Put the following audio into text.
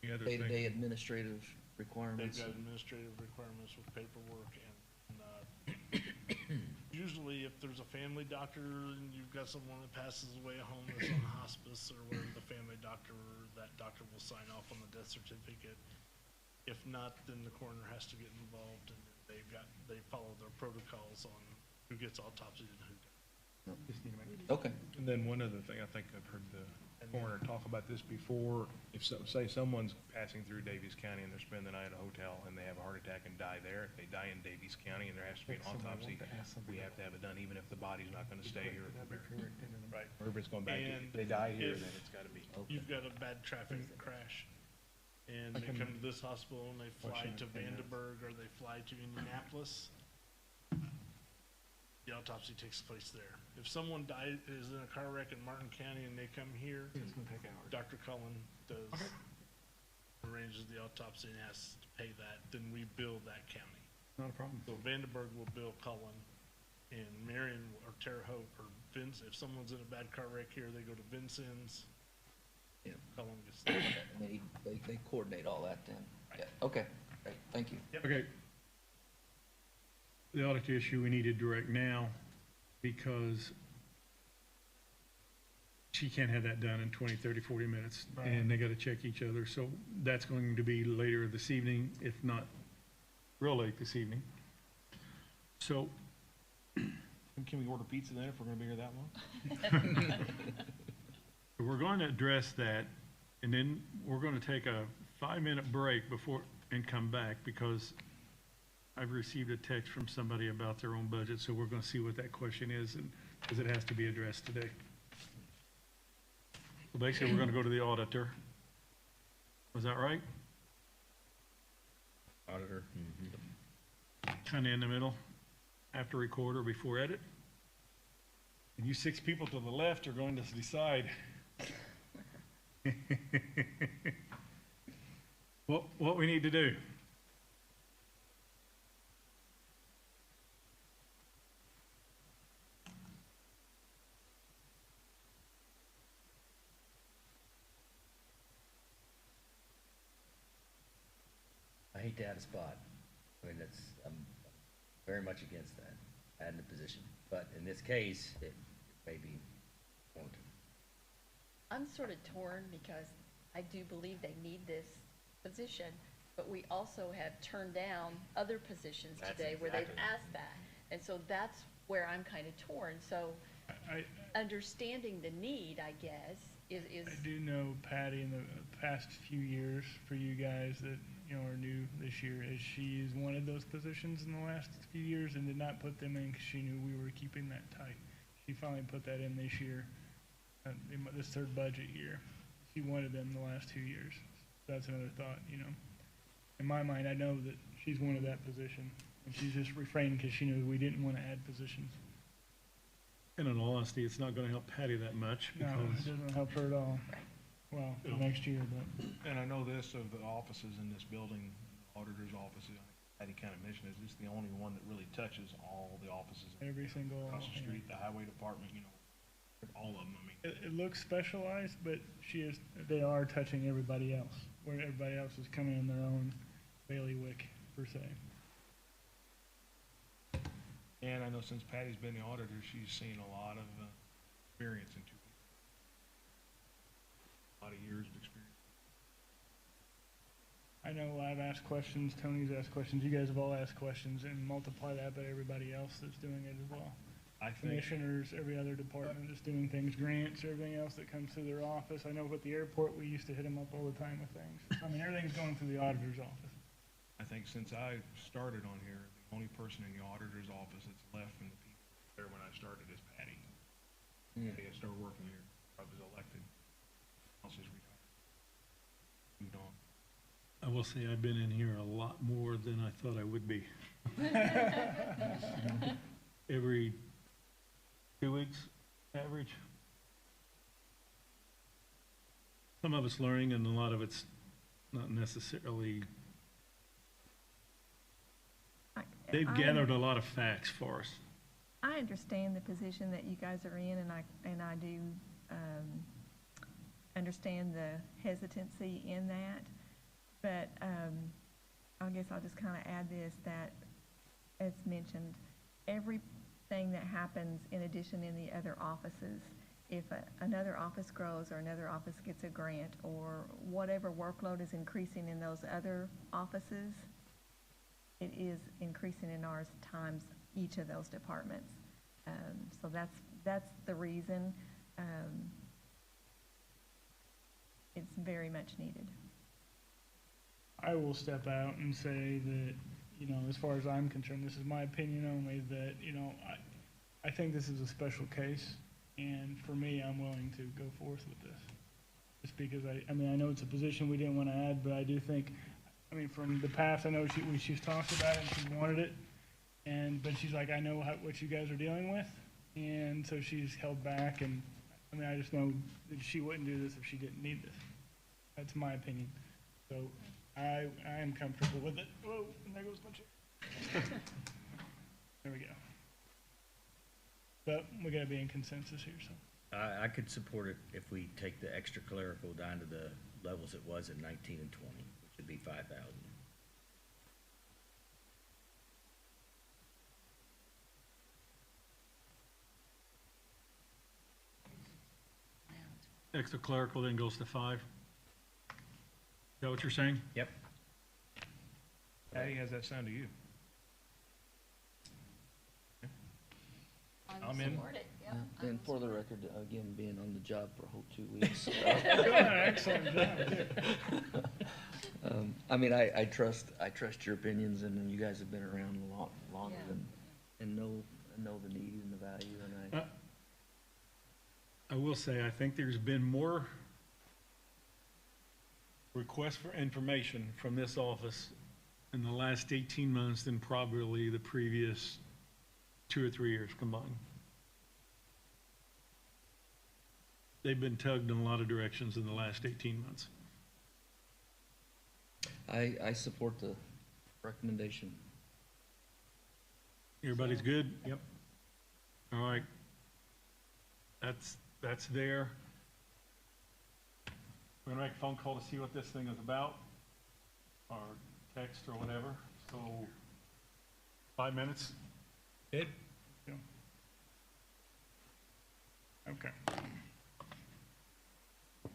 Any other day-to-day thing? administrative They've requirements. got administrative requirements with paperwork and usually if there's a family doctor and you've got someone that passes away at home that's on hospice or whatever, the family doctor, that doctor will sign off on the death certificate. If not, then the coroner has to get involved and they follow their protocols on who gets autopsied and who doesn't. Okay. And then one other thing, I think I've heard the coroner talk about this before. If say someone's passing through Daviess County and they're spending the night at a hotel and they have a heart attack and die there, if they die in Daviess County and there has to be an autopsy, we have to have it done, even if the body's not gonna stay here. Right. Or if it's going back, And if they die here, if then it's gotta be. You've got a bad traffic crash and they come to this hospital and they fly to Vandenberg or they fly to Indianapolis, the autopsy takes place there. If someone is in a car wreck in Martin County and they come here, Dr. Cullen arranges the autopsy and has to pay that, then we bill that county. Not a problem. So Vandenberg will bill Cullen, and Marion or Terre Haute or Vince, if someone's in a bad car wreck here, they go to Vincennes. Yeah. Cullen gets that. And they coordinate all that then. Yeah, okay, great, thank you. Okay. The audit issue we need to direct now because she can't have that done in 20, 30, 40 minutes. Right. And they got to check each other. So that's going to be later this evening, if not real late this evening. So Can we order pizza then if we're gonna be here that long? we're going to address that, and then we're going to take a 5-minute break before and come back because I've received a text from somebody about their own budget, so we're going to see what that question is, and because it has to be addressed today. So basically, we're going to go to the auditor. Was that right? Auditor. Kind of in the middle, after recorder, before edit. And you 6 people to the left are going to decide. What we need to do. I hate to add a spot. I mean, I'm very much against that, adding a position. But in this case, it may be warranted. I'm sort of torn because I do believe they need this position, but we also have turned down other positions That's today where they've exactly. asked that. And so that's where I'm kind of torn. So understanding the need, I guess, is. I do know Patty in the past few years for you guys that, are new this year, is she's wanted those positions in the last few years and did not put them in because she knew we were keeping that tight. She finally put that in this year, in this third budget year. She wanted them the last 2 years. That's another thought, In my mind, I know that she's wanted that position, and she's just refraining because she knew we didn't want to add positions. And in all honesty, it's not going to help Patty that much No, it because doesn't help her at all. Well, for next year, but. And I know this of the offices in this building, auditor's offices, Patty kind of mentioned, is this the only one that really touches all the offices Every single. across the street, the highway department, all of them, I mean. It looks specialized, but they are touching everybody else, where everybody else is coming in their own bailiwick, per se. And I know since Patty's been the auditor, she's seen a lot of experience in 2 weeks. A lot of years of experience. I know I've asked questions, Tony's asked questions, you guys have all asked questions, and multiply that by everybody else that's doing it as well. I think, Commissioners, every other department that's doing things, grants, everything else that comes through their office. I know with the airport, we used to hit them up all the time with things. I mean, everything's going through the auditor's office. I think since I started on here, the only person in the auditor's office that's left from the people there when I started is Patty. Patty had started working here, I was elected, else is retired. Moved on. I will say I've been in here a lot more than I thought I would be. Every 2 weeks, average. Some of it's learning and a lot of it's not necessarily. They've gathered a lot of facts for us. I understand the position that you guys are in, and I do understand the hesitancy in that. But, I guess I'll just kind of add this, that, as mentioned, everything that happens in addition in the other offices, if another office grows or another office gets a grant or whatever workload is increasing in those other offices, it is increasing in ours times each of those departments. So that's the reason. It's very much needed. I will step out and say that, you know, as far as I'm concerned, this is my opinion only, that, you know, I think this is a special case, and for me, I'm willing to go forth with this. Just because I mean, I know it's a position we didn't want to add, but I do think, I mean, from the past, I know she's talked about it and she wanted it, but she's like, I know what you guys are dealing with, and so she's held back, and, I mean, I just know that she wouldn't do this if she didn't need this. That's my opinion. So I am comfortable with it. Whoa, and there goes my chair. There we go. But we gotta be in consensus here, so. I could support it if we take the extra clerical down to the levels it was at 19 and 20, which would be 5,000. Extra clerical then goes to 5. Is that what you're saying? Yep. Patty, how's that sound to you? I'm in. Support it, yeah. Yeah, and for the record, again, being on the job for a whole 2 weeks. Excellent job, too. I mean, I trust your opinions, and you guys have been around a lot longer Yeah. and know the need and the value, and I will say, I think there's been more requests for information from this office in the last 18 months than probably the previous 2 or 3 years combined. They've been tugged in a lot of directions in the last 18 months. I support the recommendation. Everybody's good? Yep. All right. That's there. We're gonna make a phone call to see what this thing is about, or text or whatever, so 5 minutes. Ed? Okay.